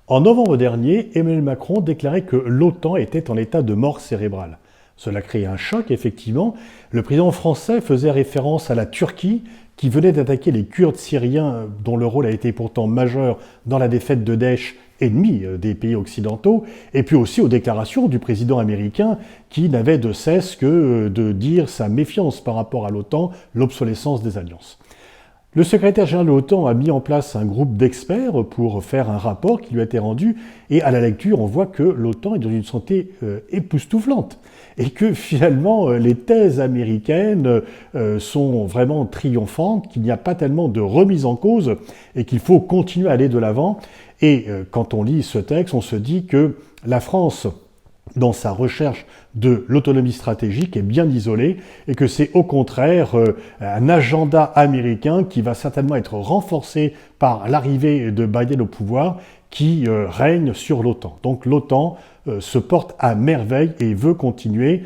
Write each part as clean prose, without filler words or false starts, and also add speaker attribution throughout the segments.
Speaker 1: En novembre dernier, Emmanuel Macron déclarait que l'OTAN était en état de mort cérébrale. Cela crée un choc, effectivement. Le président français faisait référence à la Turquie, qui venait d'attaquer les Kurdes syriens, dont le rôle a été pourtant majeur dans la défaite de Daesh, ennemi des pays occidentaux, et puis aussi aux déclarations du président américain, qui n'avait de cesse que de dire sa méfiance par rapport à l'OTAN, l'obsolescence des alliances. Le secrétaire général de l'OTAN a mis en place un groupe d'experts pour faire un rapport qui lui a été rendu, et à la lecture, on voit que l'OTAN est dans une santé époustouflante, et que finalement, les thèses américaines sont vraiment triomphantes, qu'il n'y a pas tellement de remise en cause, et qu'il faut continuer à aller de l'avant. Et quand on lit ce texte, on se dit que la France, dans sa recherche de l'autonomie stratégique, est bien isolée et que c'est au contraire un agenda américain qui va certainement être renforcé par l'arrivée de Biden au pouvoir qui règne sur l'OTAN. Donc l'OTAN se porte à merveille et veut continuer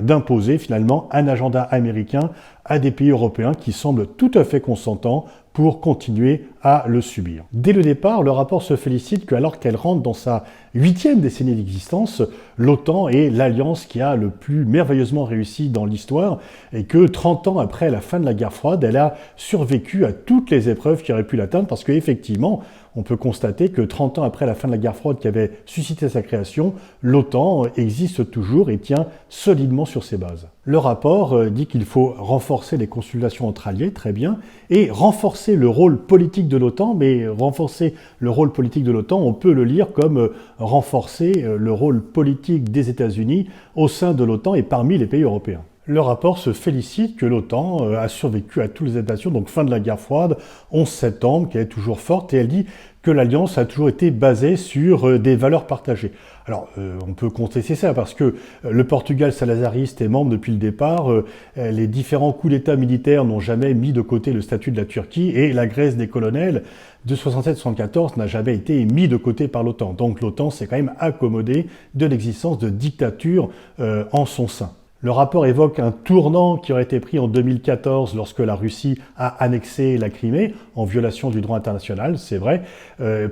Speaker 1: d'imposer finalement un agenda américain à des pays européens qui semblent tout à fait consentants pour continuer à le subir. Dès le départ, le rapport se félicite qu'alors qu'elle rentre dans sa 8e décennie d'existence, l'OTAN est l'alliance qui a le plus merveilleusement réussi dans l'histoire et que 30 ans après la fin de la guerre froide, elle a survécu à toutes les épreuves qui auraient pu l'atteindre parce qu'effectivement, on peut constater que 30 ans après la fin de la guerre froide qui avait suscité sa création, l'OTAN existe toujours et tient solidement sur ses bases. Le rapport dit qu'il faut renforcer les consultations entre alliés, très bien, et renforcer le rôle politique de l'OTAN, mais renforcer le rôle politique de l'OTAN, on peut le lire comme renforcer le rôle politique des États-Unis au sein de l'OTAN et parmi les pays européens. Le rapport se félicite que l'OTAN a survécu à toutes les états-nations, donc fin de la guerre froide, 11 septembre, qu'elle est toujours forte, et elle dit que l'alliance a toujours été basée sur des valeurs partagées. Alors, on peut contester ça parce que le Portugal salazariste est membre depuis le départ, les différents coups d'État militaires n'ont jamais mis de côté le statut de la Turquie, et la Grèce des colonels de 67-74 n'a jamais été mis de côté par l'OTAN. Donc l'OTAN s'est quand même accommodé de l'existence de dictatures en son sein. Le rapport évoque un tournant qui aurait été pris en 2014 lorsque la Russie a annexé la Crimée, en violation du droit international, c'est vrai.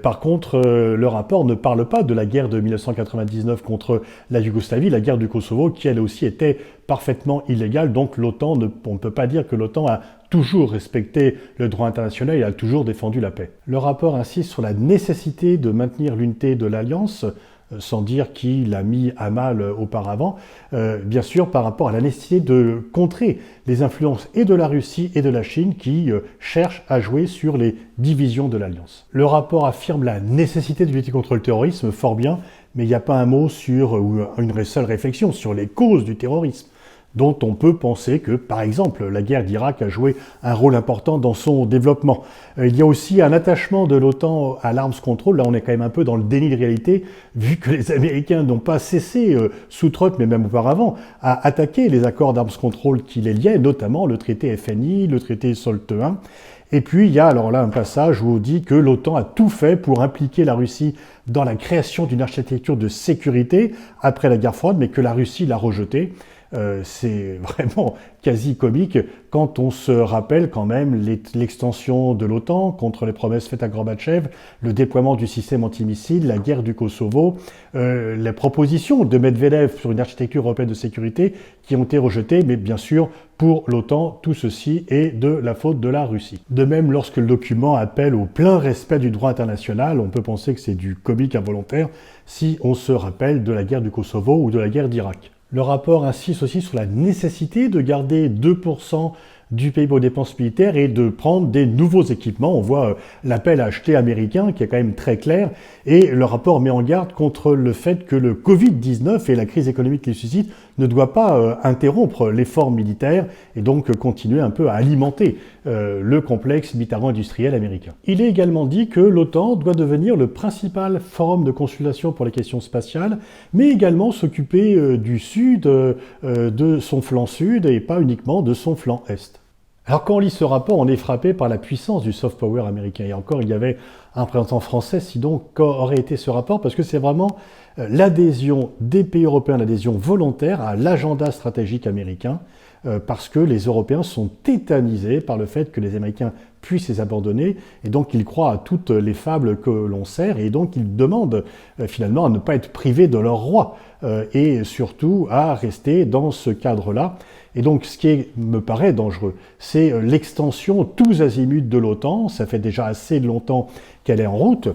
Speaker 1: Par contre, le rapport ne parle pas de la guerre de 1999 contre la Yougoslavie, la guerre du Kosovo, qui elle aussi était parfaitement illégale. Donc l'OTAN, on ne peut pas dire que l'OTAN a toujours respecté le droit international et a toujours défendu la paix. Le rapport insiste sur la nécessité de maintenir l'unité de l'Alliance, sans dire qui l'a mis à mal auparavant, bien sûr par rapport à la nécessité de contrer les influences et de la Russie et de la Chine qui cherchent à jouer sur les divisions de l'Alliance. Le rapport affirme la nécessité de lutter contre le terrorisme, fort bien, mais il n'y a pas un mot sur, ou une seule réflexion sur les causes du terrorisme, dont on peut penser que, par exemple, la guerre d'Irak a joué un rôle important dans son développement. Il y a aussi un attachement de l'OTAN à l'arms control. Là, on est quand même un peu dans le déni de réalité, vu que les Américains n'ont pas cessé, sous Trump, mais même auparavant, à attaquer les accords d'arms control qui les liaient, notamment le traité FNI, le traité SALT I. Et puis, il y a alors là un passage où on dit que l'OTAN a tout fait pour impliquer la Russie dans la création d'une architecture de sécurité après la guerre froide, mais que la Russie l'a rejetée. C'est vraiment quasi comique quand on se rappelle quand même l'extension de l'OTAN contre les promesses faites à Gorbatchev, le déploiement du système antimissile, la guerre du Kosovo, les propositions de Medvedev sur une architecture européenne de sécurité qui ont été rejetées, mais bien sûr, pour l'OTAN, tout ceci est de la faute de la Russie. De même, lorsque le document appelle au plein respect du droit international, on peut penser que c'est du comique involontaire si on se rappelle de la guerre du Kosovo ou de la guerre d'Irak. Le rapport insiste aussi sur la nécessité de garder 2% du PIB aux dépenses militaires et de prendre des nouveaux équipements. On voit l'appel à acheter américain qui est quand même très clair, et le rapport met en garde contre le fait que le Covid-19 et la crise économique qu'il suscite ne doit pas interrompre l'effort militaire et donc continuer un peu à alimenter le complexe militaro-industriel américain. Il est également dit que l'OTAN doit devenir le principal forum de consultation pour les questions spatiales, mais également s'occuper du sud, de son flanc sud et pas uniquement de son flanc est. Alors quand on lit ce rapport, on est frappé par la puissance du soft power américain. Et encore, il y avait un représentant français, sinon qu'aurait été ce rapport, parce que c'est vraiment l'adhésion des pays européens, l'adhésion volontaire à l'agenda stratégique américain, parce que les Européens sont tétanisés par le fait que les Américains puissent les abandonner, et donc ils croient à toutes les fables que l'on sert, et donc ils demandent finalement à ne pas être privés de leur roi, et surtout à rester dans ce cadre-là. Et donc ce qui me paraît dangereux, c'est l'extension tous azimuts de l'OTAN. Ça fait déjà assez longtemps qu'elle est en route.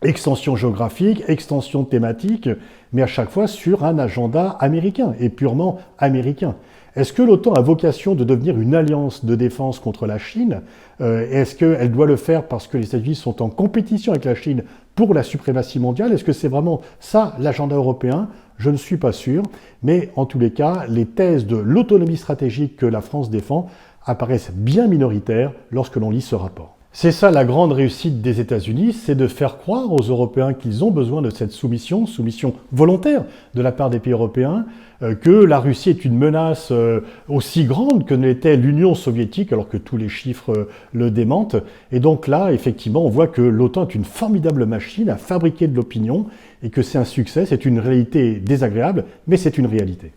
Speaker 1: Extension géographique, extension thématique, mais à chaque fois sur un agenda américain, et purement américain. Est-ce que l'OTAN a vocation de devenir une alliance de défense contre la Chine? Est-ce qu'elle doit le faire parce que les États-Unis sont en compétition avec la Chine pour la suprématie mondiale? Est-ce que c'est vraiment ça l'agenda européen? Je ne suis pas sûr, mais en tous les cas, les thèses de l'autonomie stratégique que la France défend apparaissent bien minoritaires lorsque l'on lit ce rapport. C'est ça la grande réussite des États-Unis, c'est de faire croire aux Européens qu'ils ont besoin de cette soumission volontaire de la part des pays européens, que la Russie est une menace aussi grande que ne l'était l'Union soviétique, alors que tous les chiffres le démentent. Et donc là, effectivement, on voit que l'OTAN est une formidable machine à fabriquer de l'opinion et que c'est un succès, c'est une réalité désagréable, mais c'est une réalité.